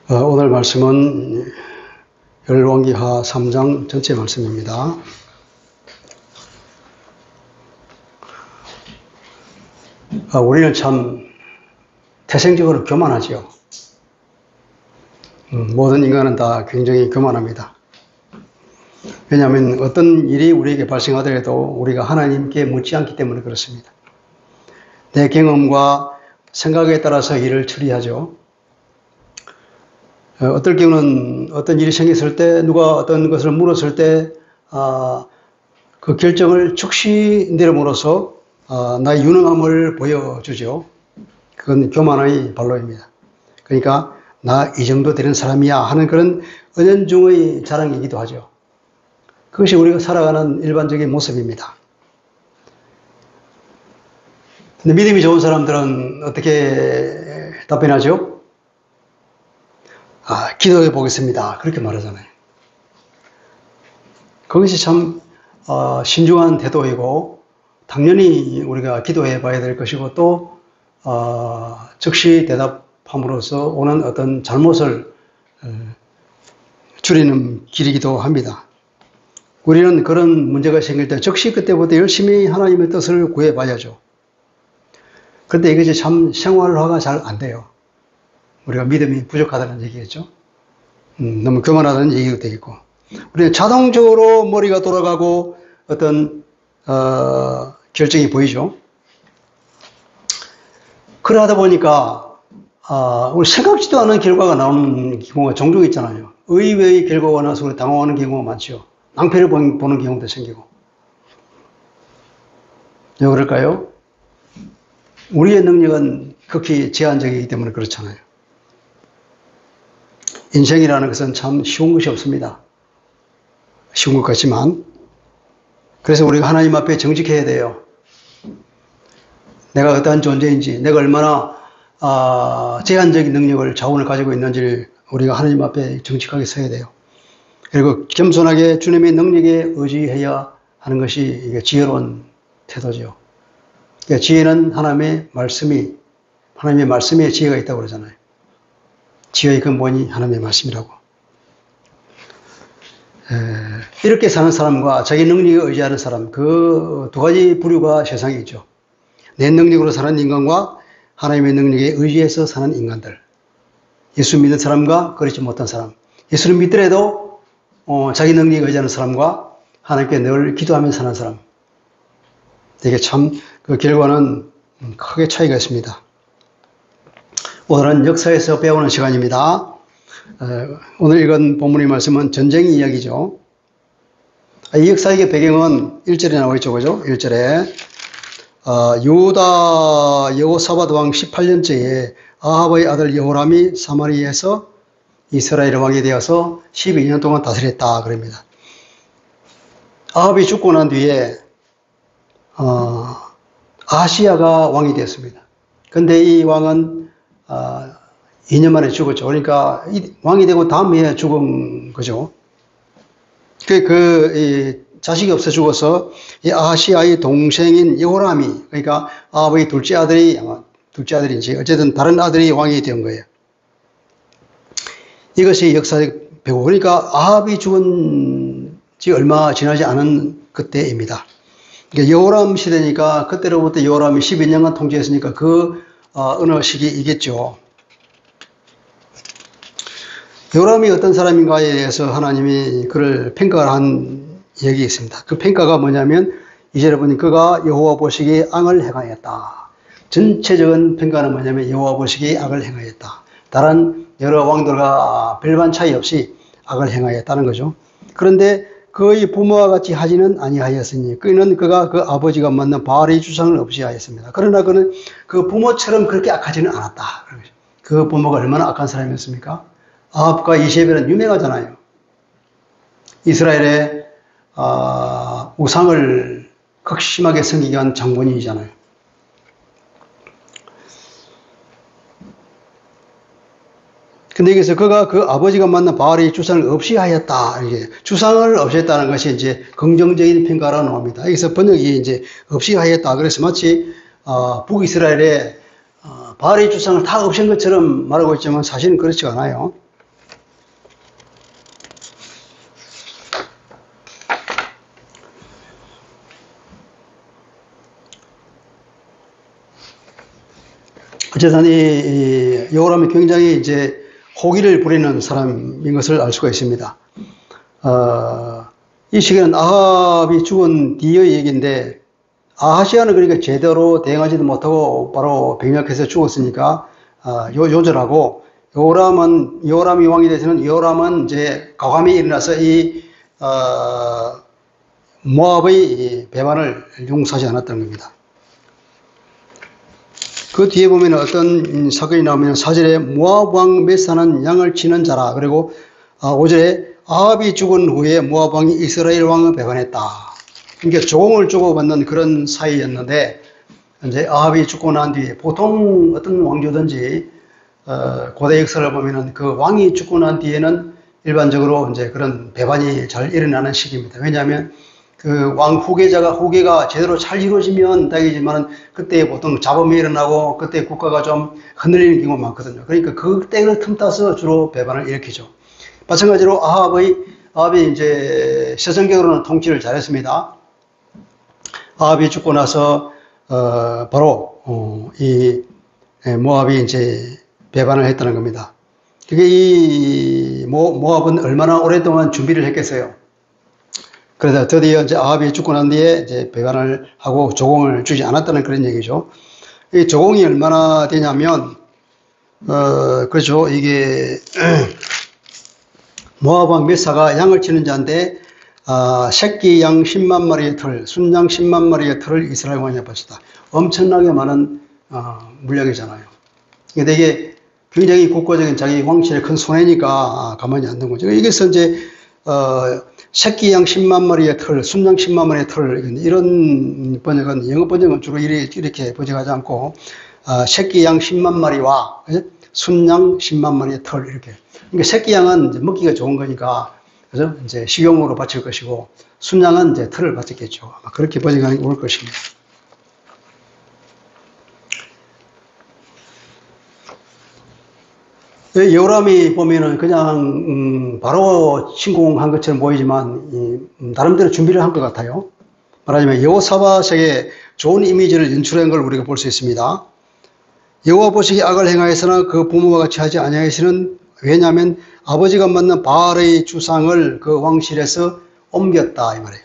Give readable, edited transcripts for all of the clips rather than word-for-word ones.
오늘 말씀은 열왕기하 3장 전체 말씀입니다. 우리는 참 태생적으로 교만하지요. 모든 인간은 다 굉장히 교만합니다. 왜냐하면 어떤 일이 우리에게 발생하더라도 우리가 하나님께 묻지 않기 때문에 그렇습니다. 내 경험과 생각에 따라서 일을 처리하죠. 어떨 경우는 어떤 일이 생겼을 때 누가 어떤 것을 물었을 때 그 결정을 즉시 내려므로써 나의 유능함을 보여주죠. 그건 교만의 발로입니다. 그러니까 나 이 정도 되는 사람이야 하는 그런 은연중의 자랑이기도 하죠. 그것이 우리가 살아가는 일반적인 모습입니다. 근데 믿음이 좋은 사람들은 어떻게 답변하죠? 기도해 보겠습니다. 그렇게 말하잖아요. 그것이 참 신중한 태도이고 당연히 우리가 기도해 봐야 될 것이고 또 즉시 대답함으로써 오는 어떤 잘못을 줄이는 길이기도 합니다. 우리는 그런 문제가 생길 때 즉시 그때부터 열심히 하나님의 뜻을 구해 봐야죠. 그런데 이것이 참 생활화가 잘 안 돼요. 우리가 믿음이 부족하다는 얘기겠죠. 너무 교만하다는 얘기도 되겠고. 우리는 자동적으로 머리가 돌아가고 어떤 결정이 보이죠. 그러다 보니까 우리 생각지도 않은 결과가 나오는 경우가 종종 있잖아요. 의외의 결과가 나서 우리 당황하는 경우가 많죠. 낭패를 보는 경우도 생기고. 왜 그럴까요? 우리의 능력은 극히 제한적이기 때문에 그렇잖아요. 인생이라는 것은 참 쉬운 것이 없습니다. 쉬운 것 같지만 그래서 우리가 하나님 앞에 정직해야 돼요. 내가 어떠한 존재인지, 내가 얼마나 제한적인 능력을, 자원을 가지고 있는지를 우리가 하나님 앞에 정직하게 서야 돼요. 그리고 겸손하게 주님의 능력에 의지해야 하는 것이 이게 지혜로운 태도죠. 그러니까 지혜는 하나님의 말씀에 지혜가 있다고 그러잖아요. 지혜의 근본이 하나님의 말씀이라고. 이렇게 사는 사람과 자기 능력에 의지하는 사람, 그 두 가지 부류가 세상에 있죠. 내 능력으로 사는 인간과 하나님의 능력에 의지해서 사는 인간들. 예수 믿는 사람과 그렇지 못한 사람. 예수를 믿더라도 자기 능력에 의지하는 사람과 하나님께 늘 기도하며 사는 사람. 이게 참 그 결과는 크게 차이가 있습니다. 오늘은 역사에서 배우는 시간입니다. 오늘 읽은 본문의 말씀은 전쟁 이야기죠. 이 역사의 배경은 1절에 나와 있죠. 그죠? 1절에 유다 여호사밧 왕 18년째에 아합의 아들 여호람이 사마리아에서 이스라엘 왕이 되어서 12년 동안 다스렸다 그럽니다. 아합이 죽고 난 뒤에 아하시야가 왕이 되었습니다. 근데 이 왕은 2년 만에 죽었죠. 그러니까 왕이 되고 다음 해에 죽은 거죠. 자식이 없어 죽어서 이 아하시야의 동생인 여호람이, 그러니까 아합의 둘째 아들인지 어쨌든 다른 아들이 왕이 된 거예요. 이것이 역사적 배우. 그러니까 아합이 죽은 지 얼마 지나지 않은 그때입니다. 그러니까 여호람 시대니까 그때로부터 여호람이 12년간 통치했으니까 그 어느 시기이겠죠. 여호람이 어떤 사람인가에 대해서 하나님이 그를 평가를 한 얘기 있습니다. 그 평가가 뭐냐면 2절에 보니 그가 여호와 보시기에 악을 행하였다. 전체적인 평가는 뭐냐면 여호와 보시기에 악을 행하였다. 다른 여러 왕들과 별반 차이 없이 악을 행하였다는 거죠. 그런데 그의 부모와 같이 하지는 아니하였으니 그는 그가 그 아버지가 만든 바알의 주상을 없이 하였습니다. 그러나 그는 그 부모처럼 그렇게 악하지는 않았다. 그 부모가 얼마나 악한 사람이었습니까? 아합과 이세벨은 유명하잖아요. 이스라엘의 우상을 극심하게 섬기게 한 장본인이잖아요. 근데 여기서 그가 그 아버지가 만난 바알의 주상을 없이 하였다. 이게 주상을 없앴다는 것이 이제 긍정적인 평가로 나옵니다. 여기서 번역이 이제 없이 하였다. 그래서 마치 북이스라엘에 바알의 주상을 다 없앤 것처럼 말하고 있지만 사실은 그렇지 않아요. 어쨌든 이 여호람이 굉장히 이제 호기를 부리는 사람인 것을 알 수가 있습니다. 이 시기는 아합이 죽은 뒤의 얘기인데, 아하시아는 그러니까 제대로 대응하지도 못하고 바로 병약해서 죽었으니까 요절하고, 여호람이 왕이 돼서는 여호람은 이제 가감이 일어나서 이 모압의 배반을 용서하지 않았던 겁니다. 그 뒤에 보면 어떤 사건이 나오면 4절에 모압 왕 메사는 양을 치는 자라. 그리고 5절에 아합이 죽은 후에 모압 왕이 이스라엘 왕을 배반했다. 그러니까 조공을 주고받는 그런 사이였는데, 이제 아합이 죽고 난 뒤에 보통 어떤 왕조든지 고대 역사를 보면은 그 왕이 죽고 난 뒤에는 일반적으로 이제 그런 배반이 잘 일어나는 시기입니다. 왜냐하면 그 왕 후계가 제대로 잘 이루어지면 다행이지만 그때 보통 잡음이 일어나고 그때 국가가 좀 흔들리는 경우가 많거든요. 그러니까 그때를 틈타서 주로 배반을 일으키죠. 마찬가지로 아합이 이제 세상적으로는 통치를 잘했습니다. 아합이 죽고 나서 바로 이 모압이 이제 배반을 했다는 겁니다. 그게 이 모압은 얼마나 오랫동안 준비를 했겠어요. 그래서 드디어 이제 아합이 죽고 난 뒤에 이제 배반을 하고 조공을 주지 않았다는 그런 얘기죠. 이 조공이 얼마나 되냐면, 그렇죠. 이게, 모압 왕 메사가 양을 치는 자인데, 새끼 양 10만 마리의 털, 순양 10만 마리의 털을 이스라엘 왕에 바쳤다. 엄청나게 많은, 물량이잖아요. 근데 이게 굉장히 국가적인 자기 왕실의 큰 손해니까 가만히 안 둔 거죠. 이게서 이제, 새끼 양 10만 마리의 털, 순양 10만 마리의 털, 이런 번역은, 영어 번역은 주로 이렇게 번역하지 않고, 새끼 양 10만 마리와 순양 10만 마리의 털, 이렇게. 그러니까 새끼 양은 이제 먹기가 좋은 거니까, 그죠? 이제 식용으로 바칠 것이고, 순양은 이제 털을 바쳤겠죠. 아마 그렇게 번역하는 게 올 것입니다. 여호람이 보면은 그냥 바로 침공한 것처럼 보이지만 나름대로 준비를 한 것 같아요. 말하자면 여호사밧에게 좋은 이미지를 연출한 걸 우리가 볼 수 있습니다. 여호와 보시기에 악을 행하여서나 그 부모와 같이 하지 아니하여서는, 왜냐하면 아버지가 만든 바알의 주상을 그 왕실에서 옮겼다 이 말이에요.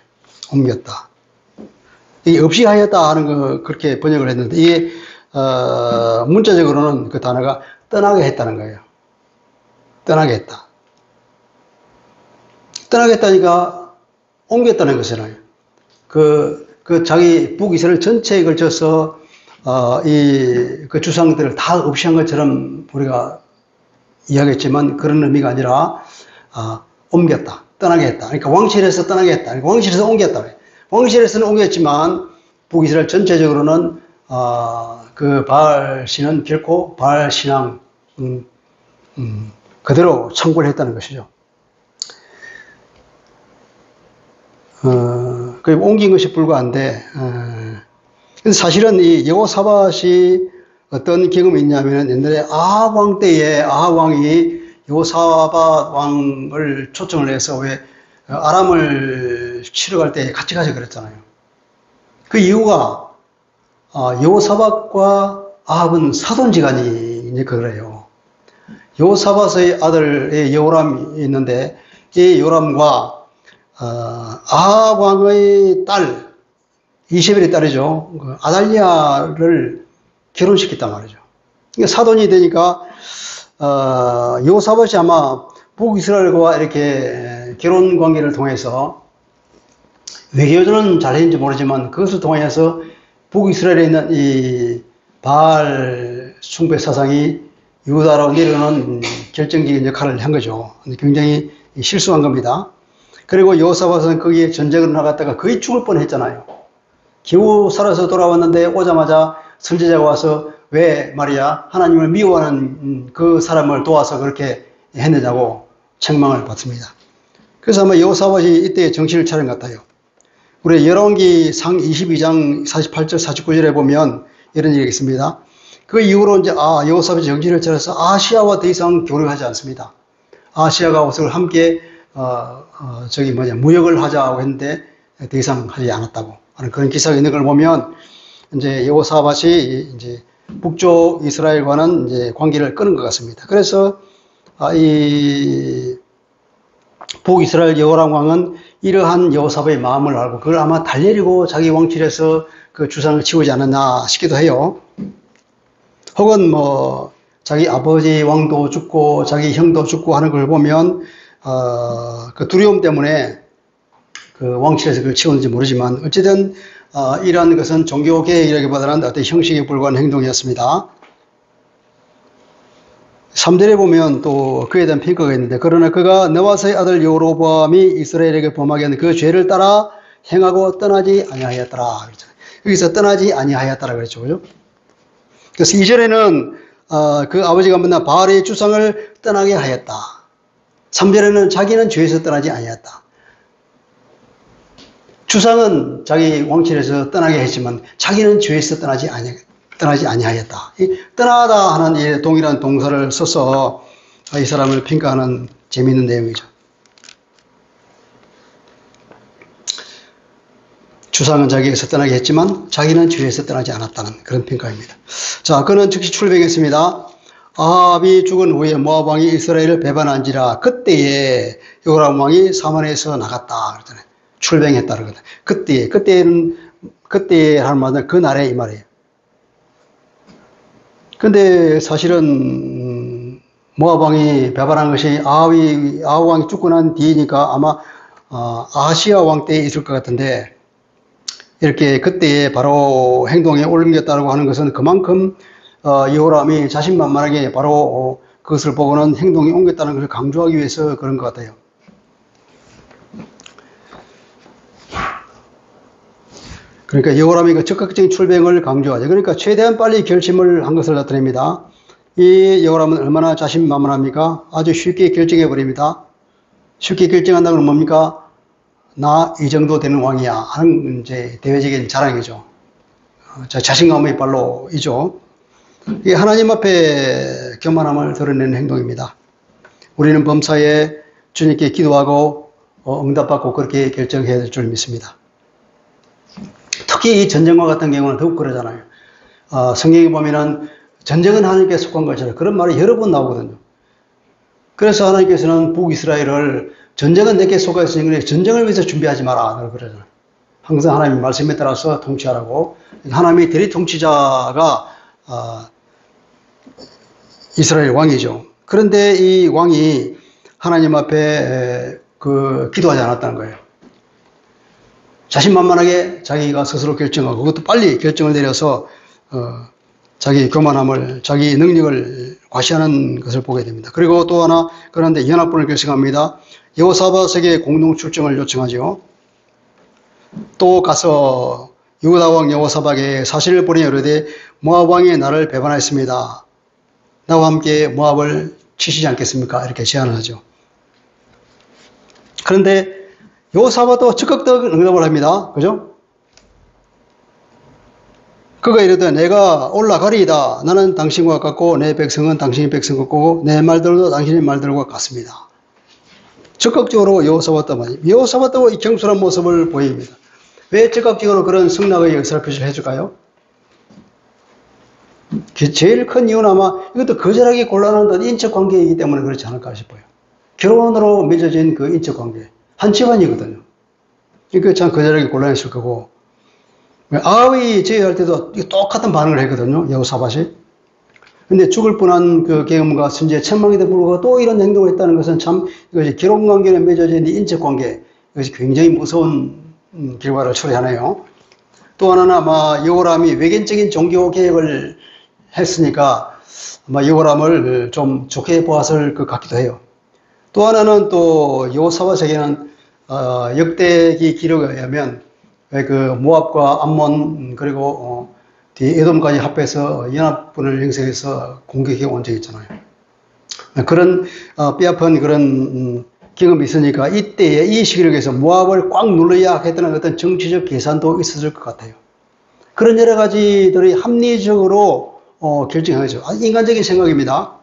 옮겼다. 이게 없이 하였다 하는 거 그렇게 번역을 했는데, 이게 문자적으로는 그 단어가 떠나게 했다는 거예요. 떠나게 했다. 떠나게 했다니까 옮겼다는 것이잖아요. 그 자기 북이스라엘 전체에 걸쳐서, 그 주상들을 다 없이 한 것처럼 우리가 이야기했지만 그런 의미가 아니라, 옮겼다. 떠나게 했다. 그러니까 왕실에서 떠나게 했다. 그러니까 왕실에서 옮겼다. 왕실에서는 옮겼지만 북이스라엘 전체적으로는, 그 바알 신은 결코 바알 신앙, 그대로 청구를 했다는 것이죠. 그 옮긴 것이 불과한데, 사실은 이 여호사밧이 어떤 경험이 있냐면, 옛날에 아합 왕 때에 아합 왕이 여호사밧 왕을 초청을 해서 왜 아람을 치러 갈 때 같이 가자 그랬잖아요. 그 이유가, 여호사밧과 아합은 사돈지간이 이제 그래요. 여호사밧의 아들의 여호람이 있는데, 이 여호람과 아합 왕의 딸, 이세벨의 딸이죠. 아달리아를 결혼시켰단 말이죠. 그러니까 사돈이 되니까 여호사밧이 아마 북이스라엘과 이렇게 결혼 관계를 통해서, 외교전은 잘했는지 모르지만 그것을 통해서 북이스라엘에 있는 이 바알 숭배 사상이 유다로 내려오는 결정적인 역할을 한 거죠. 굉장히 실수한 겁니다. 그리고 여호사밧은 거기에 전쟁을 나갔다가 거의 죽을 뻔했잖아요. 겨우 살아서 돌아왔는데 오자마자 선지자가 와서 왜 말이야 하나님을 미워하는 그 사람을 도와서 그렇게 했느냐고 책망을 받습니다. 그래서 아마 여호사밧이 이때 정신을 차린 것 같아요. 우리 열왕기 상 22장 48절 49절에 보면 이런 얘기가 있습니다. 그 이후로 이제 여호사밧이 정신을 차려서 아시아와 더 이상 교류하지 않습니다. 아시아가 옷을 함께 무역을 하자고 했는데 더 이상 하지 않았다고 하는 그런 기사가 있는 걸 보면, 이제 여호사밧이 이제 북쪽 이스라엘과는 이제 관계를 끊은 것 같습니다. 그래서 이 북이스라엘 여호람 왕은 이러한 여호사밧의 마음을 알고 그걸 아마 달래려고 자기 왕실에서 그 주상을 치우지 않았나 싶기도 해요. 혹은 뭐 자기 아버지 왕도 죽고 자기 형도 죽고 하는 걸 보면 그 두려움 때문에 그 왕실에서 그걸 치웠는지 모르지만 어쨌든 이러한 것은 종교 계획이라기보다는 어떤 형식에 불과한 행동이었습니다. 3절에 보면 또 그에 대한 평가가 있는데 그러나 그가 느바스의 아들 여로보암이 이스라엘에게 범하게 한 그 죄를 따라 행하고 떠나지 아니하였더라. 그렇잖아요. 여기서 떠나지 아니하였더라 그랬죠. 그죠? 그래서 2절에는 그 아버지가 맨날 바알의 주상을 떠나게 하였다. 3절에는 자기는 죄에서 떠나지 아니하였다. 주상은 자기 왕실에서 떠나게 했지만 자기는 죄에서 떠나지 아니하였다. 이 떠나다 하는 이 동일한 동사를 써서 이 사람을 평가하는 재미있는 내용이죠. 주상은 자기에서 떠나게 했지만 자기는 죄에서 떠나지 않았다는 그런 평가입니다. 자, 그는 즉시 출병했습니다. 아합이 죽은 후에 모압 왕이 이스라엘을 배반한지라 그때에 요람 왕이 사만에서 나갔다 그러잖아요. 출병했다 그러거든요. 그때에 하는 말은 그날에 이 말이에요. 근데 사실은 모압 왕이 배반한 것이 아합 왕이 죽고 난 뒤니까 아마 아하시아 왕 때에 있을 것 같은데 이렇게 그때에 바로 행동에 옮겼다고 하는 것은 그만큼 여호람이 자신만만하게 바로 그것을 보고는 행동에 옮겼다는 것을 강조하기 위해서 그런 것 같아요. 그러니까 여호람이 그 적극적인 출병을 강조하죠. 그러니까 최대한 빨리 결심을 한 것을 나타냅니다. 이 여호람은 얼마나 자신만만합니까? 아주 쉽게 결정해 버립니다. 쉽게 결정한다는 건 뭡니까? 나 이 정도 되는 왕이야 하는 이제 대외적인 자랑이죠. 자신감의 발로이죠. 이게 하나님 앞에 교만함을 드러내는 행동입니다. 우리는 범사에 주님께 기도하고 응답받고 그렇게 결정해야 될 줄 믿습니다. 특히 이 전쟁과 같은 경우는 더욱 그러잖아요. 성경에 보면은 전쟁은 하나님께 속한 것이라 그런 말이 여러 번 나오거든요. 그래서 하나님께서는 북이스라엘을 전쟁은 내게 속아 있으니 전쟁을 위해서 준비하지 마라 그러잖아요. 항상 하나님의 말씀에 따라서 통치하라고. 하나님의 대리 통치자가 이스라엘 왕이죠. 그런데 이 왕이 하나님 앞에 기도하지 않았다는 거예요. 자신만만하게 자기가 스스로 결정하고 그것도 빨리 결정을 내려서 자기 교만함을 자기 능력을 과시하는 것을 보게 됩니다. 그리고 또 하나 그런데 연합군을 결성합니다. 여호사밧에게 공동 출정을 요청하죠. 또 가서 유다 왕 여호사밧에게 사실을 보내 이르되 모압 왕이 나를 배반하였습니다. 나와 함께 모압을 치시지 않겠습니까? 이렇게 제안을 하죠. 그런데 여호사밧도 적극적인 응답을 합니다. 그죠? 그가 이르되 내가 올라가리이다. 나는 당신과 같고 내 백성은 당신의 백성 같고 내 말들도 당신의 말들과 같습니다. 적극적으로 여호사밧도 이 경솔한 모습을 보입니다. 왜 적극적으로 그런 승낙의 역사를 표시해 줄까요? 제일 큰 이유는 아마 이것도 거절하기 곤란한 인적 관계이기 때문에 그렇지 않을까 싶어요. 결혼으로 맺어진 그 인적 관계. 한 집안이거든요. 그러니까 참 거절하기 곤란했을 거고. 아합이 제의할 때도 똑같은 반응을 했거든요. 여호사밧이. 근데 죽을 뻔한 그 계엄과 선지의 천망에도 불구하고 또 이런 행동을 했다는 것은 참 이것이 결혼관계에 맺어진 인적 관계. 이것이 굉장히 무서운 결과를 초래하네요. 또 하나는 아마 여호람이 외견적인 종교 개혁을 했으니까 아마 여호람을 좀 좋게 보았을 것 같기도 해요. 또 하나는 또 여호사밧에게는 역대기 기록에 의하면 그 모압과 암몬 그리고 뒤에 에돔까지 합해서 연합군을 형성해서 공격해 온 적이 있잖아요. 그런 뼈아픈 그런 경험이 있으니까 이때에 이 시기력에서 모압을 꽉 눌러야 했다는 어떤 정치적 계산도 있었을 것 같아요. 그런 여러 가지들이 합리적으로 결정한 거죠. 인간적인 생각입니다.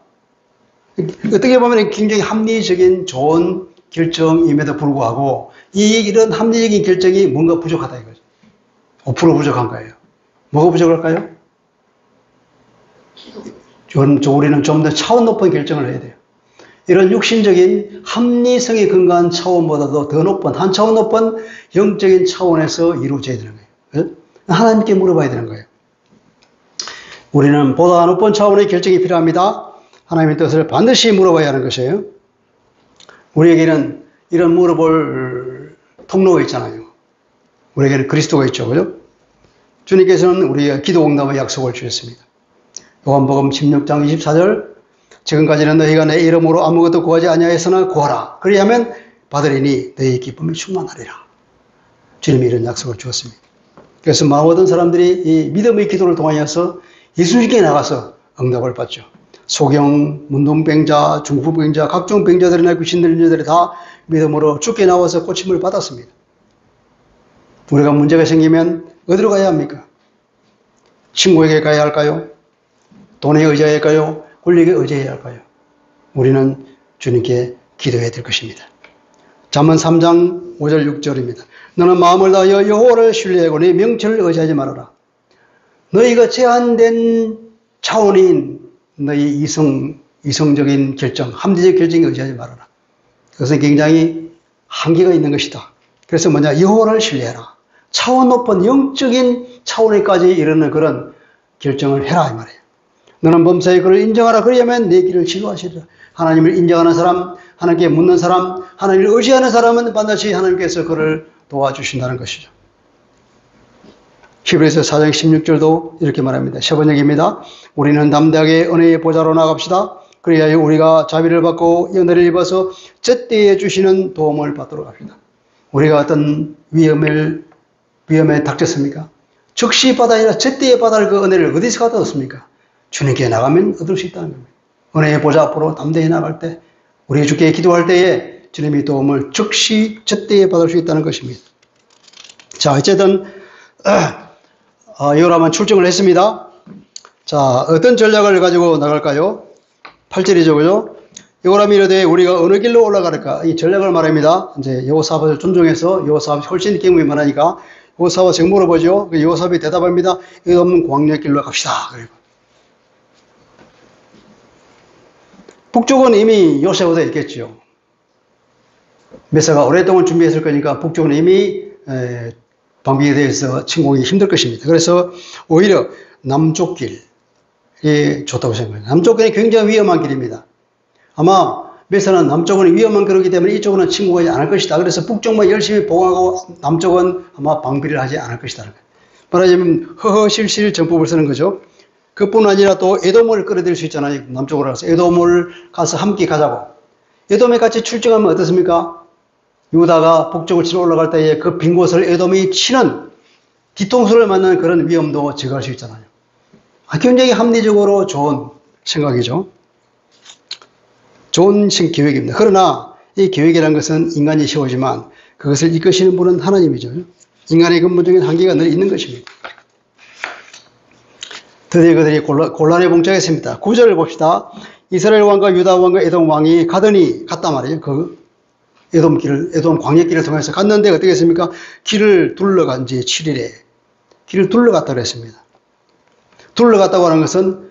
어떻게 보면 굉장히 합리적인 좋은 결정임에도 불구하고 이런 합리적인 결정이 뭔가 부족하다 이거죠. 5% 부족한 거예요. 뭐가 부족할까요? 우리는 좀 더 차원 높은 결정을 해야 돼요. 이런 육신적인 합리성에 근거한 차원보다도 더 높은, 한 차원 높은 영적인 차원에서 이루어져야 되는 거예요. 하나님께 물어봐야 되는 거예요. 우리는 보다 높은 차원의 결정이 필요합니다. 하나님의 뜻을 반드시 물어봐야 하는 것이에요. 우리에게는 이런 물어볼 통로가 있잖아요. 우리에게는 그리스도가 있죠. 그죠? 주님께서는 우리의 기도 응답의 약속을 주셨습니다. 요한복음 16장 24절, 지금까지는 너희가 내 이름으로 아무것도 구하지 아니하였으나 구하라. 그리하면 받으리니 너희의 기쁨이 충만하리라. 주님이 이런 약속을 주었습니다. 그래서 모든 사람들이 이 믿음의 기도를 통하여서 예수님께 나가서 응답을 받죠. 소경, 문둥병자, 중풍병자, 각종 병자들이나 귀신 들린 자들이 다 믿음으로 주께 나와서 고침을 받았습니다. 우리가 문제가 생기면 어디로 가야 합니까? 친구에게 가야 할까요? 돈에 의지해야 할까요? 권력에 의지해야 할까요? 우리는 주님께 기도해야 될 것입니다. 잠언 3장 5절 6절입니다. 너는 마음을 다하여 여호와를 신뢰하고 네 명철을 의지하지 말아라. 너희가 제한된 차원인 너희 이성적인 결정, 합리적 결정에 의지하지 말아라. 그것은 굉장히 한계가 있는 것이다. 그래서 여호와를 신뢰해라. 차원 높은 영적인 차원에까지 이르는 그런 결정을 해라 이 말이에요. 너는 범사에 그를 인정하라. 그리하면 내 길을 지도하시리라. 하나님을 인정하는 사람, 하나님께 묻는 사람, 하나님을 의지하는 사람은 반드시 하나님께서 그를 도와주신다는 것이죠. 히브리서 4장 16절도 이렇게 말합니다. 셔번역입니다. 우리는 담대하게 은혜의 보좌로 나갑시다. 그리하여 우리가 자비를 받고 연애를 입어서 제때에 주시는 도움을 받도록 합시다. 우리가 어떤 위험에 닥쳤습니까? 즉시 받아야 아니라 제때에 받을 그 은혜를 어디서 갖다 얻습니까? 주님께 나가면 얻을 수 있다는 겁니다. 은혜의 보좌 앞으로 담대히 나갈 때, 우리 주께 기도할 때에 주님이 도움을 즉시 제때에 받을 수 있다는 것입니다. 자, 어쨌든 요람은 출정을 했습니다. 자, 어떤 전략을 가지고 나갈까요? 8절이죠, 그죠? 요람이 이르되 우리가 어느 길로 올라갈까? 이 전략을 말합니다. 이제 여호사밧을 존중해서 여호사밧이 훨씬 경험이 많으니까 여호사밧 지금 물어보죠. 여호사밧이 대답합니다. 이거 없는 광야의 길로 갑시다. 그리고 북쪽은 이미 요새보다 있겠죠. 메사가 오랫동안 준비했을 거니까 북쪽은 이미 방비에 대해서 침공이 힘들 것입니다. 그래서 오히려 남쪽 길이 좋다고 생각합니다. 남쪽 길이 굉장히 위험한 길입니다. 아마 메사는 남쪽은 위험한 길이기 때문에 이쪽은 침공하지 않을 것이다. 그래서 북쪽만 열심히 보호하고 남쪽은 아마 방비를 하지 않을 것이다. 말하자면 허허실실 정법을 쓰는 거죠. 그뿐 아니라 또 에돔을 끌어들일 수 있잖아요. 남쪽으로 가서 에돔을 가서 함께 가자고. 에돔에 같이 출정하면 어떻습니까? 유다가 북쪽을 치러 올라갈 때에 그 빈 곳을 에돔이 치는 뒤통수를 맞는 그런 위험도 제거할 수 있잖아요. 굉장히 합리적으로 좋은 생각이죠. 좋은 계획입니다. 그러나 이 계획이라는 것은 인간이 세우지만 그것을 이끄시는 분은 하나님이죠. 인간의 근본적인 한계가 늘 있는 것입니다. 드디어 그들이 곤란에 봉착했습니다. 9절을 봅시다. 이스라엘 왕과 유다 왕과 에돔 왕이 갔단 말이에요. 그 에돔 광야길을 통해서 갔는데 어떻게 했습니까? 길을 둘러간 지 7일에 길을 둘러갔다고 했습니다. 둘러갔다고 하는 것은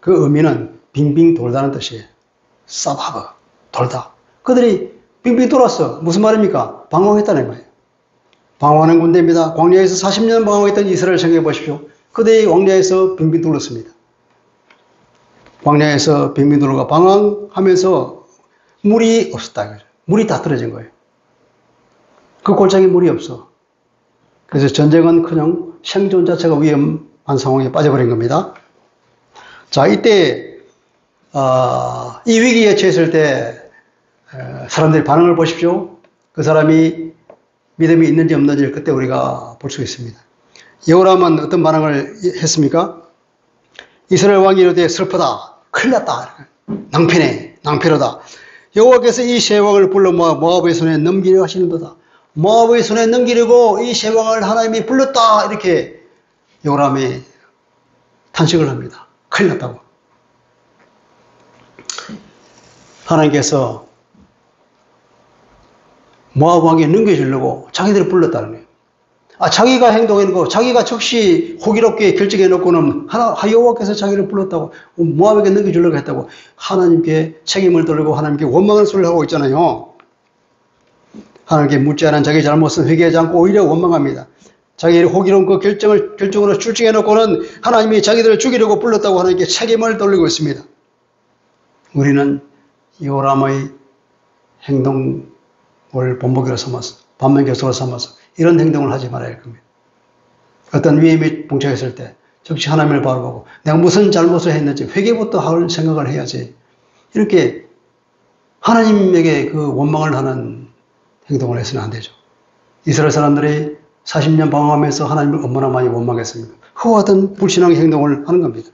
그 의미는 빙빙 돌다는 뜻이에요. 사바브, 돌다. 그들이 빙빙 돌았어. 무슨 말입니까? 방황했다는 거예요. 방황하는 군대입니다. 광야에서 40년 방황했던 이스라엘 생각해 보십시오. 그들이 광야에서 빙빙 둘렀습니다. 광야에서 빙빙 둘러가 방황하면서 물이 없었다. 물이 다 떨어진 거예요. 그 골짜기 물이 없어. 그래서 전쟁은 그냥 생존 자체가 위험한 상황에 빠져버린 겁니다. 자, 이때 이 위기에 처했을 때 사람들의 반응을 보십시오. 그 사람이 믿음이 있는지 없는지 그때 우리가 볼 수 있습니다. 여호람은 어떤 반응을 했습니까? 이스라엘 왕이 이르되 슬프다, 큰일 났다, 낭패로다. 여호와께서 이 세 왕을 불러 모압의 손에 넘기려 하시는도다. 모압의 손에 넘기려고 이 세 왕을 하나님이 불렀다. 이렇게 여호람이 탄식을 합니다. 큰일 났다고. 하나님께서 모압 왕에 넘겨주려고 자기들을 불렀다는 거예요. 자기가 행동해놓고 자기가 즉시 호기롭게 결정해놓고는 여호와께서 자기를 불렀다고 모압에게 넘겨주려고 했다고 하나님께 책임을 돌리고 하나님께 원망의 소리를 하고 있잖아요. 하나님께 묻지 않은 자기 잘못은 회개하지 않고 오히려 원망합니다. 자기의 호기로운 그 결정으로 출정해놓고는 하나님이 자기들을 죽이려고 불렀다고 하나님께 책임을 돌리고 있습니다. 우리는 요람의 행동을 본보기로 삼아서 반면교사로 삼아서 이런 행동을 하지 말아야 할 겁니다. 어떤 위험이 봉착했을 때 즉시 하나님을 바라보고 내가 무슨 잘못을 했는지 회개부터 할 생각을 해야지 이렇게 하나님에게 그 원망을 하는 행동을 해서는 안 되죠. 이스라엘 사람들이 40년 방황하면서 하나님을 얼마나 많이 원망했습니까? 그와 같은 불신앙의 행동을 하는 겁니다.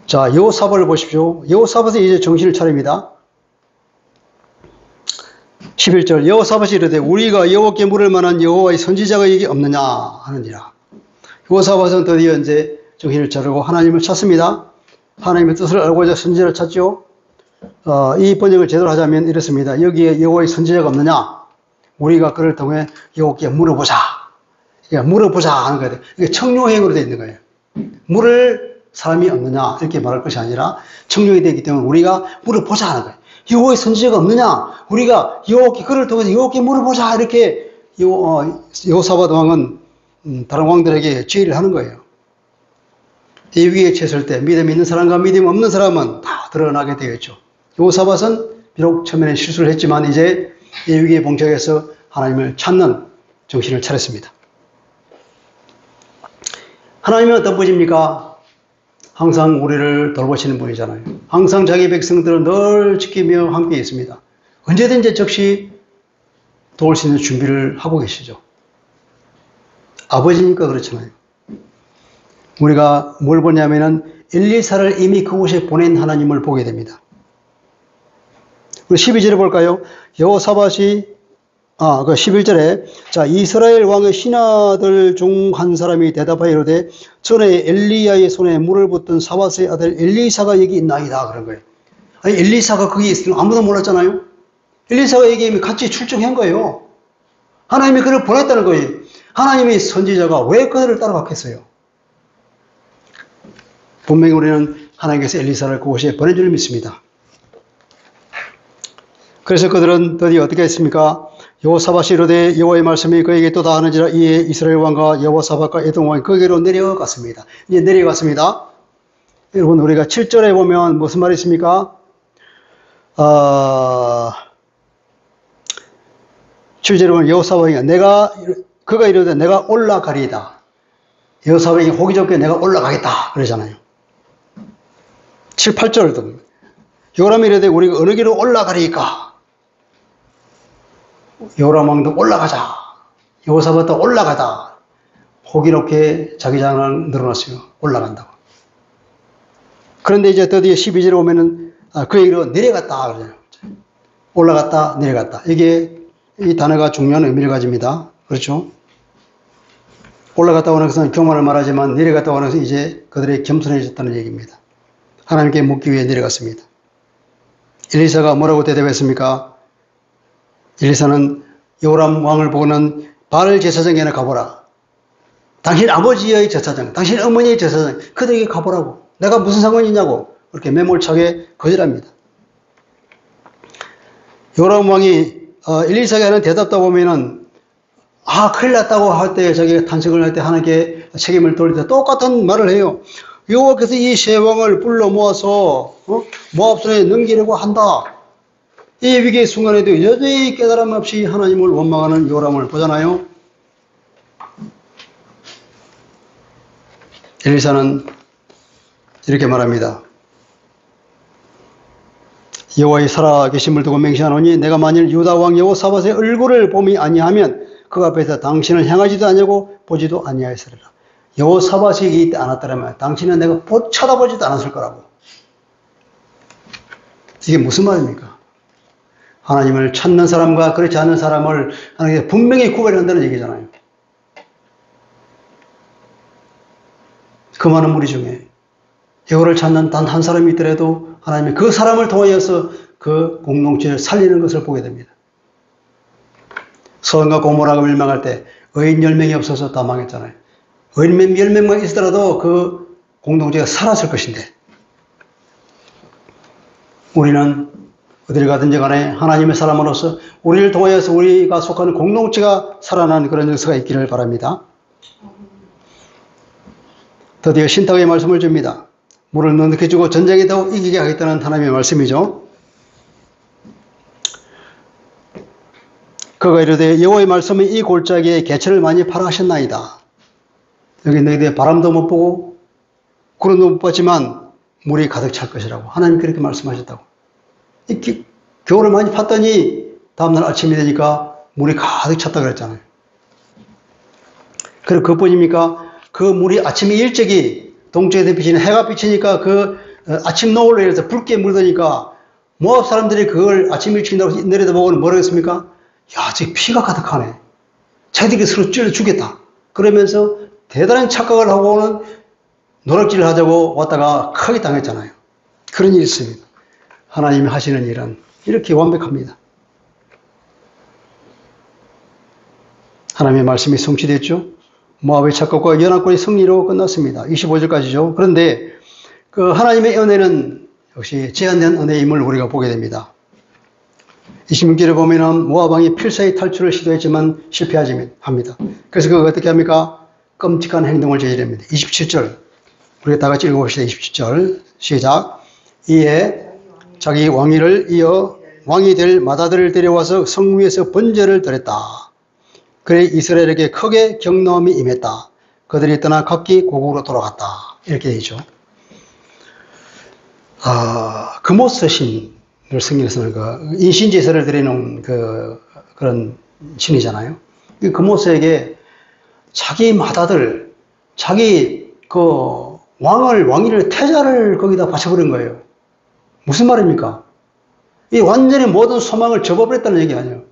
자, 여호사밧을 보십시오. 여호사밧이 이제 정신을 차립니다. 11절 여호사밧이 이르되 우리가 여호와께 물을 만한 여호와의 선지자가 여기 없느냐 하느니라. 여호사밧은 드디어 이제 정신을 차리고 하나님을 찾습니다. 하나님의 뜻을 알고자 선지자를 찾죠. 이 번역을 제대로 하자면 이렇습니다. 여기에 여호와의 선지자가 없느냐? 우리가 그를 통해 여호와께 물어보자. 그러니까 물어보자 하는 거예요. 이게 청룡행으로 되어 있는 거예요. 물을 사람이 없느냐 이렇게 말할 것이 아니라 청룡이 되기 때문에 우리가 물어보자 하는 거예요. 여호와의 선지자가 없느냐? 우리가 여호와께 그를 통해서 여호와께 물어보자 이렇게 여호사밧 왕은 다른 왕들에게 지휘를 하는 거예요. 이 위기에 처했을 때 믿음 있는 사람과 믿음 없는 사람은 다 드러나게 되겠죠. 여호사밧은 비록 처음에는 실수를 했지만 이제 이 위기에 봉착해서 하나님을 찾는 정신을 차렸습니다. 하나님은 어떤 분입니까? 항상 우리를 돌보시는 분이잖아요. 항상 자기 백성들을 늘 지키며 함께 있습니다. 언제든지 즉시 도울 수 있는 준비를 하고 계시죠. 아버지니까 그렇잖아요. 우리가 뭘 보냐면은 엘리사를 이미 그곳에 보낸 하나님을 보게 됩니다. 우리 12절에 볼까요? 여호사밧이 그 11절에 자 이스라엘 왕의 신하들 중 한 사람이 대답하여 이르되 전에 엘리야의 손에 물을 붓던 사밧의 아들 엘리사가 여기 있나이다 그런 거예요. 아니 엘리사가 거기 있으면 아무도 몰랐잖아요. 엘리사가 여기 같이 출정한 거예요. 하나님이 그를 보냈다는 거예요. 하나님의 선지자가 왜 그들을 따라갔겠어요? 분명히 우리는 하나님께서 엘리사를 그곳에 보낸 줄 믿습니다. 그래서 그들은 드디어 어떻게 했습니까? 여호사밧이 이르되 여호와의 말씀이 그에게 또 다하는지라 이에 이스라엘 왕과 여호사밧과 에돔 왕이 거기로 내려갔습니다. 이제 내려갔습니다. 여러분 우리가 7절에 보면 무슨 말이 있습니까? 7절에 보면 여호사밧이 그가 이르되 내가 올라가리이다. 여호사밧이 호기 좋게 내가 올라가겠다 그러잖아요. 7, 8절도 요람이 이르되 우리가 어느 길로 올라가리이까? 요람 왕도 올라가자. 여호사밧도 올라가다. 호기롭게 자기 장을 늘어놨어요. 올라간다고. 그런데 이제 드디어 12절에 오면은 그 얘기로 내려갔다 그러잖아요. 올라갔다 내려갔다. 이게 이 단어가 중요한 의미를 가집니다. 그렇죠? 올라갔다고 하는 것은 교만을 말하지만 내려갔다고 하는 것은 이제 그들이 겸손해졌다는 얘기입니다. 하나님께 묻기 위해 내려갔습니다. 엘리사가 뭐라고 대답했습니까? 엘리사는 요람 왕을 보고는 바알 제사장에나 가보라. 당신 아버지의 제사장, 당신 어머니의 제사장, 그들에게 가보라고. 내가 무슨 상관이 있냐고. 그렇게 매몰차게 거절합니다. 요람 왕이 엘리사가 하는 대답다 보면은 큰일 났다고 할 때 자기가 탄식을 할 때 하나님께 책임을 돌릴 때 똑같은 말을 해요. 여호와께서 이 세 왕을 불러 모아서 모압 손에 넘기려고 한다. 이 위기의 순간에도 여전히 깨달음 없이 하나님을 원망하는 요람을 보잖아요. 엘리사는 이렇게 말합니다. 여호와의 살아계심을 두고 맹세하노니 내가 만일 유다 왕 여호사밧의 얼굴을 봄이 아니하면 그 앞에서 당신을 향하지도 아니하고 보지도 아니하였으리라. 여호사밧이 있지 않았더라면 당신은 내가 쳐다보지도 않았을 거라고. 이게 무슨 말입니까? 하나님을 찾는 사람과 그렇지 않은 사람을 하나님께서 분명히 구별한다는 얘기잖아요. 그 많은 무리 중에 여호와를 찾는 단 한 사람이 있더라도 하나님이 그 사람을 통하여서 그 공동체를 살리는 것을 보게 됩니다. 소돔과 고모라가 멸망할 때 의인 10명이 없어서 다 망했잖아요. 의인 10명만 있더라도 그 공동체가 살았을 것인데, 우리는 어디를 가든지 간에 하나님의 사람으로서 우리를 통하여서 우리가 속하는 공동체가 살아나는 그런 역사가 있기를 바랍니다. 드디어 신탁의 말씀을 줍니다. 물을 넉넉히 주고 전쟁에 더 이기게 하겠다는 하나님의 말씀이죠. 그가 이르되 여호와의 말씀이 이 골짜기에 개체를 많이 파라 하셨나이다. 여기 너희들 바람도 못 보고 구름도 못 봤지만 물이 가득 찰 것이라고 하나님 그렇게 말씀하셨다고. 겨울을 많이 팠더니 다음날 아침이 되니까 물이 가득 찼다 그랬잖아요. 그리고 그뿐입니까? 그 물이 아침에 일찍이 동쪽에 비치는 해가 비치니까 그 아침 노을로 해서 붉게 물드니까 모압 사람들이 그걸 아침 일찍 내려다보고는 뭐라고 했습니까? 야, 저기 피가 가득하네. 자기들이 서로 찔러 죽겠다. 그러면서 대단한 착각을 하고는 노력질을 하자고 왔다가 크게 당했잖아요. 그런 일이 있습니다. 하나님이 하시는 일은 이렇게 완벽합니다. 하나님의 말씀이 성취됐죠. 모압의 착각과 연합군의 승리로 끝났습니다. 25절까지죠. 그런데 그 하나님의 은혜는 역시 제한된 은혜임을 우리가 보게 됩니다. 26절에 보면은 모압 왕이 필사의 탈출을 시도했지만 실패하지 합니다. 그래서 그가 어떻게 합니까? 끔찍한 행동을 저지릅니다. 27절. 우리가 다 같이 읽어봅시다. 27절. 시작. 이에 자기 왕위를 이어 왕이 될 마다들을 데려와서 성 위에서 번제를 드렸다. 그래 이스라엘에게 크게 경노함이 임했다. 그들이 떠나 각기 고국으로 돌아갔다. 이렇게 되죠. 금오스 신을 승리해서는 그 인신제사를 드리는 그런 신이잖아요. 이 금오스에게 자기 마다들, 자기 왕위를 태자를 거기다 바쳐버린 거예요. 무슨 말입니까? 이 완전히 모든 소망을 접어버렸다는 얘기 아니에요.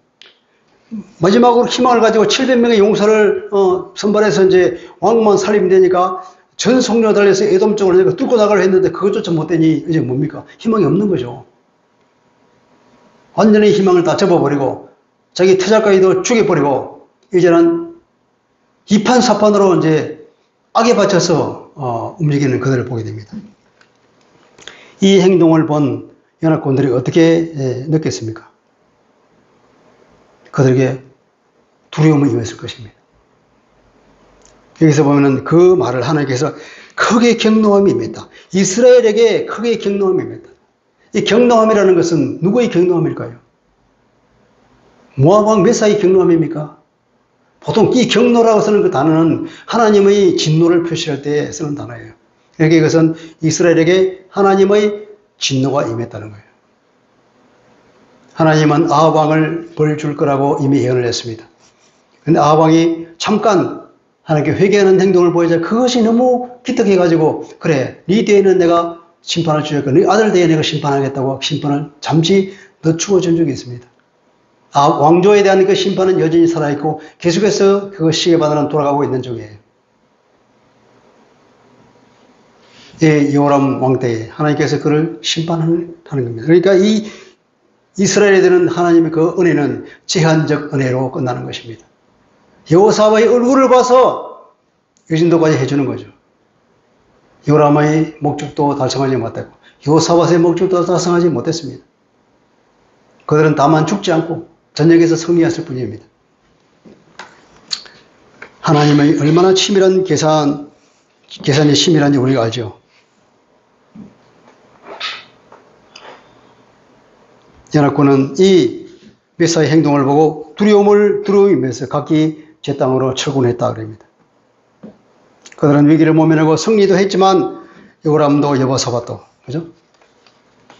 마지막으로 희망을 가지고 700명의 용사를 선발해서 이제 왕만 살리면 되니까 전 성려 달려서 에돔 쪽으로 뚫고 나가려 했는데 그것조차 못 되니 이제 뭡니까? 희망이 없는 거죠. 완전히 희망을 다 접어버리고 자기 태자까지도 죽여버리고 이제는 이판사판으로 이제 악에 바쳐서 움직이는 그들을 보게 됩니다. 이 행동을 본 연합군들이 어떻게 느꼈습니까? 그들에게 두려움을 임했을 것입니다. 여기서 보면은 그 말을 하나님께서 크게 경노함이 임했다. 이스라엘에게 크게 경노함이 임했다. 이 경노함이라는 것은 누구의 경노함일까요? 모압 왕 메사의 경노함입니까? 보통 이 경노라고 쓰는 그 단어는 하나님의 진노를 표시할 때 쓰는 단어예요. 그러니까 이것은 이스라엘에게 하나님의 진노가 임했다는 거예요. 하나님은 아합 왕을 벌 줄 거라고 이미 예언을 했습니다. 그런데 아합 왕이 잠깐 하나님께 회개하는 행동을 보이자 그것이 너무 기특해가지고 그래, 네 뒤에는 내가 심판을 주겠고 네 아들 뒤에 내가 심판하겠다고 심판을 잠시 늦추어 준 적이 있습니다. 왕조에 대한 그 심판은 여전히 살아있고 계속해서 그 시계 바다는 돌아가고 있는 중이에요. 여호람 왕 때에 하나님께서 그를 심판하는 겁니다. 그러니까 이 이스라엘에들은 하나님의 그 은혜는 제한적 은혜로 끝나는 것입니다. 여호사바의 얼굴을 봐서 이 정도까지 해주는 거죠. 요람의 목적도 달성하지 못했고 여호사밧의 목적도 달성하지 못했습니다. 그들은 다만 죽지 않고 전쟁에서 승리했을 뿐입니다. 하나님의 얼마나 치밀한 계산이 치밀한지 우리가 알죠. 연합군은 이 메사의 행동을 보고 두려움이면서 각기 제 땅으로 철군했다 그럽니다. 그들은 위기를 모면하고 승리도 했지만 요람도 여호사밧도 그죠?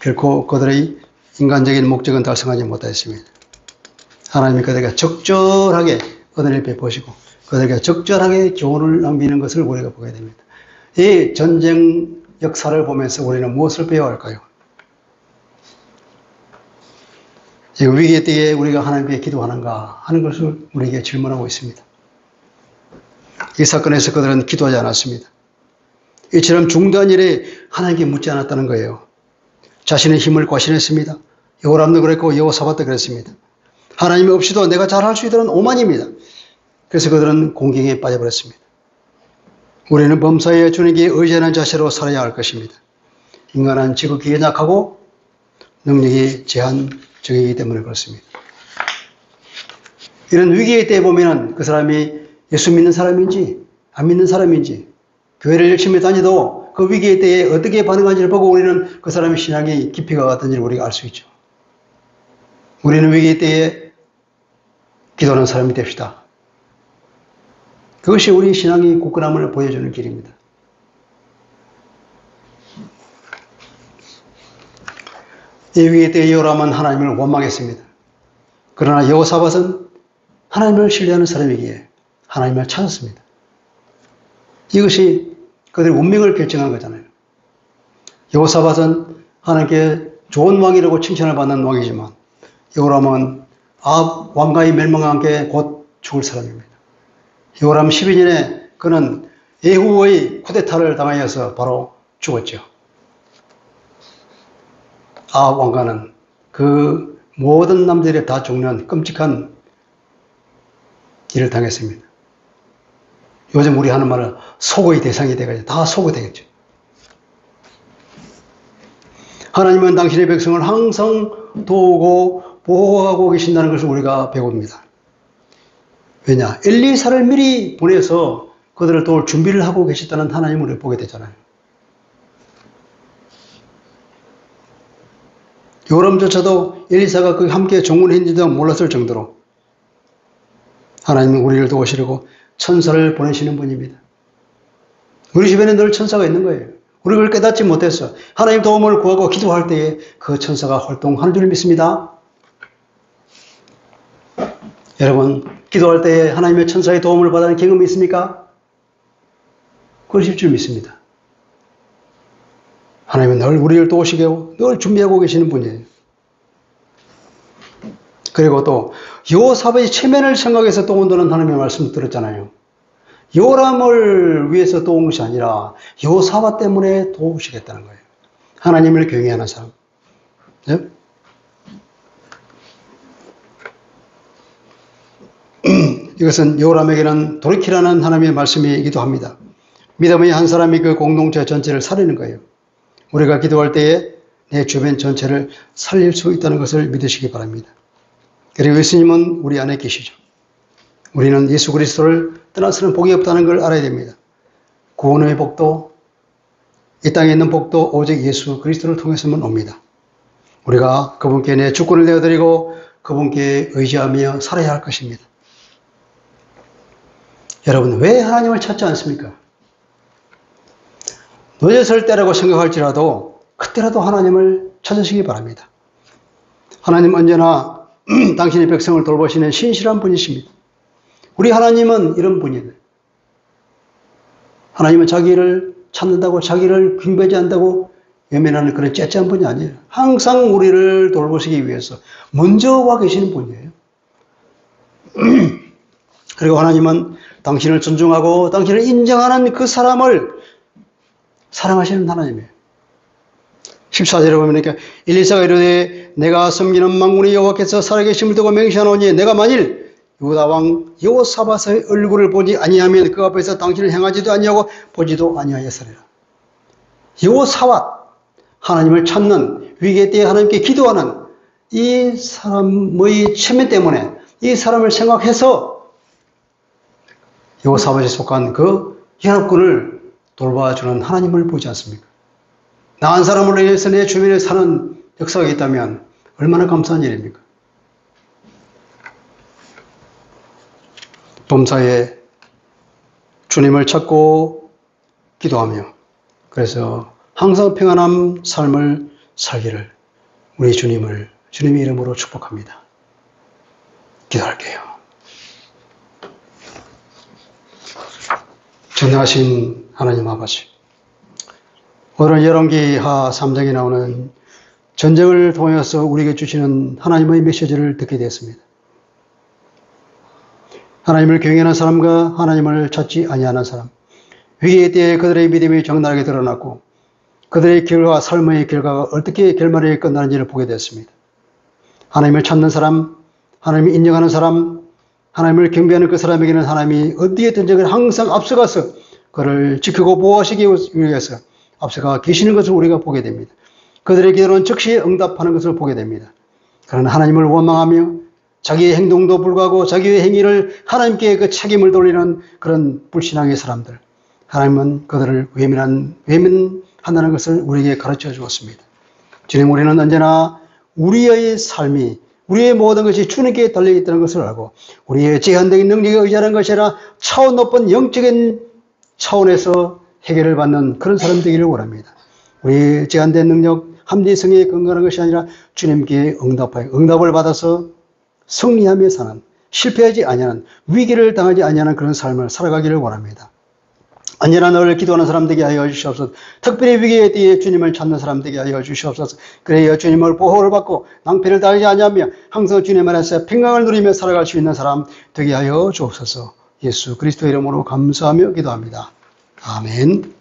결코 그들의 인간적인 목적은 달성하지 못했습니다. 하나님이 그들에게 적절하게 은혜를 베푸시고 그들에게 적절하게 교훈을 남기는 것을 우리가 보게 됩니다. 이 전쟁 역사를 보면서 우리는 무엇을 배워야 할까요? 위기의 때에 우리가 하나님께 기도하는가 하는 것을 우리에게 질문하고 있습니다. 이 사건에서 그들은 기도하지 않았습니다. 이처럼 중대한 일에 하나님께 묻지 않았다는 거예요. 자신의 힘을 과신했습니다. 여호람도 그랬고 여호사밧도 그랬습니다. 하나님이 없이도 내가 잘할 수 있다는 오만입니다. 그래서 그들은 공경에 빠져버렸습니다. 우리는 범사에 주님께 의지하는 자세로 살아야 할 것입니다. 인간은 지극히 연약하고 능력이 제한적이기 때문에 그렇습니다. 이런 위기의 때에 보면 그 사람이 예수 믿는 사람인지 안 믿는 사람인지 교회를 열심히 다니도 그 위기의 때에 어떻게 반응하는지를 보고 우리는 그 사람의 신앙이 깊이가 어떤지를 우리가 알 수 있죠. 우리는 위기의 때에 기도하는 사람이 됩시다. 그것이 우리 신앙의 굳건함을 보여주는 길입니다. 이 위기의 때에 여호람은 하나님을 원망했습니다. 그러나 여호사밧은 하나님을 신뢰하는 사람이기에 하나님을 찾았습니다. 이것이 그들의 운명을 결정한 거잖아요. 여호사밧은 하나님께 좋은 왕이라고 칭찬을 받는 왕이지만 여호람은 아합 왕가의 멸망과 함께 곧 죽을 사람입니다. 여호람 12년에 그는 예후의 쿠데타를 당하여서 바로 죽었죠. 아합 왕가는 그 모든 남들이 다 죽는 끔찍한 일을 당했습니다. 요즘 우리 하는 말은 속의 대상이 돼가지고 다 속이 되겠죠. 하나님은 당신의 백성을 항상 도우고 보호하고 계신다는 것을 우리가 배웁니다. 왜냐? 엘리사를 미리 보내서 그들을 도울 준비를 하고 계셨다는 하나님을 우리가 보게 되잖아요. 요람조차도 엘리사가 그 함께 종군했는지도 몰랐을 정도로 하나님은 우리를 도우시려고 천사를 보내시는 분입니다. 우리 주변에 늘 천사가 있는 거예요. 우리가 그걸 깨닫지 못했어. 하나님 도움을 구하고 기도할 때에 그 천사가 활동하는 줄 믿습니다. 여러분, 기도할 때에 하나님의 천사의 도움을 받는 경험이 있습니까? 그러실 줄 믿습니다. 하나님은 늘 우리를 도우시고 늘 준비하고 계시는 분이에요. 그리고 또 여호사밧의 체면을 생각해서 도운다는 하나님의 말씀을 들었잖아요. 요람을 위해서 도운 것이 아니라 여호사밧 때문에 도우시겠다는 거예요. 하나님을 경외하는 사람. 네? 이것은 요람에게는 돌이키라는 하나님의 말씀이기도 합니다. 믿음의 한 사람이 그 공동체 전체를 살리는 거예요. 우리가 기도할 때에 내 주변 전체를 살릴 수 있다는 것을 믿으시기 바랍니다. 그리고 예수님은 우리 안에 계시죠. 우리는 예수 그리스도를 떠나서는 복이 없다는 걸 알아야 됩니다. 구원의 복도, 이 땅에 있는 복도 오직 예수 그리스도를 통해서만 옵니다. 우리가 그분께 내 주권을 내어드리고 그분께 의지하며 살아야 할 것입니다. 여러분, 왜 하나님을 찾지 않습니까? 늦었을 때라고 생각할지라도 그때라도 하나님을 찾으시기 바랍니다. 하나님 언제나 당신의 백성을 돌보시는 신실한 분이십니다. 우리 하나님은 이런 분이에요. 하나님은 자기를 찾는다고 자기를 빙배제한다고 외면하는 그런 째째한 분이 아니에요. 항상 우리를 돌보시기 위해서 먼저 와 계시는 분이에요. 그리고 하나님은 당신을 존중하고 당신을 인정하는 그 사람을 사랑하시는 하나님이에요. 14절에 보면 이렇게 엘리사가 이르되 내가 섬기는 만군의 여호와께서 살아계심을 두고 맹세하노니 내가 만일 유다 왕 여호사밧의 얼굴을 보지 아니하면 그 앞에서 당신을 행하지도 아니하고 보지도 아니하였으리라. 여호사밧, 하나님을 찾는 위기의 때에 하나님께 기도하는 이 사람의 체면 때문에 이 사람을 생각해서 여호사밧에 속한 그 연합군을 돌봐주는 하나님을 보지 않습니까? 나 한 사람으로 인해서 내 주변에 사는 역사가 있다면 얼마나 감사한 일입니까? 범사에 주님을 찾고 기도하며 그래서 항상 평안한 삶을 살기를 우리 주님의 이름으로 축복합니다. 기도할게요. 전능하신 하나님 아버지, 오늘 열왕기하 3장에 나오는 전쟁을 통해서 우리에게 주시는 하나님의 메시지를 듣게 되었습니다. 하나님을 경외하는 사람과 하나님을 찾지 아니하는 사람, 위기의 때에 그들의 믿음이 적나라하게 드러났고 그들의 길과 삶의 결과가 어떻게 결말에 끝나는지를 보게 되었습니다. 하나님을 찾는 사람, 하나님을 인정하는 사람, 하나님을 경배하는 그 사람에게는 하나님이 어디에 있든지 항상 앞서가서 그를 지키고 보호하시기 위해서 앞서가 계시는 것을 우리가 보게 됩니다. 그들의 기도는 즉시 응답하는 것을 보게 됩니다. 그러나 하나님을 원망하며 자기의 행동도 불구하고 자기의 행위를 하나님께 그 책임을 돌리는 그런 불신앙의 사람들, 하나님은 그들을 외면한다는 것을 우리에게 가르쳐 주었습니다. 주님, 우리는 언제나 우리의 삶이, 우리의 모든 것이 주님께 달려있다는 것을 알고 우리의 제한적인 능력에 의지하는 것이 아니라 차원 높은 영적인 차원에서 해결을 받는 그런 사람 되기를 원합니다. 우리의 제한된 능력, 합리성에 근거하는 것이 아니라 주님께 응답을 받아서 승리하며 사는, 실패하지 아니하는, 위기를 당하지 아니하는 그런 삶을 살아가기를 원합니다. 언제나 늘 기도하는 사람 되게 하여 주시옵소서. 특별히 위기의 때에 주님을 찾는 사람 되게 하여 주시옵소서. 그래야 주님을 보호를 받고 낭패를 당하지 아니하며 항상 주님 안에서 평강을 누리며 살아갈 수 있는 사람 되게 하여 주옵소서. 예수 그리스도 이름으로 감사하며 기도합니다. 아멘.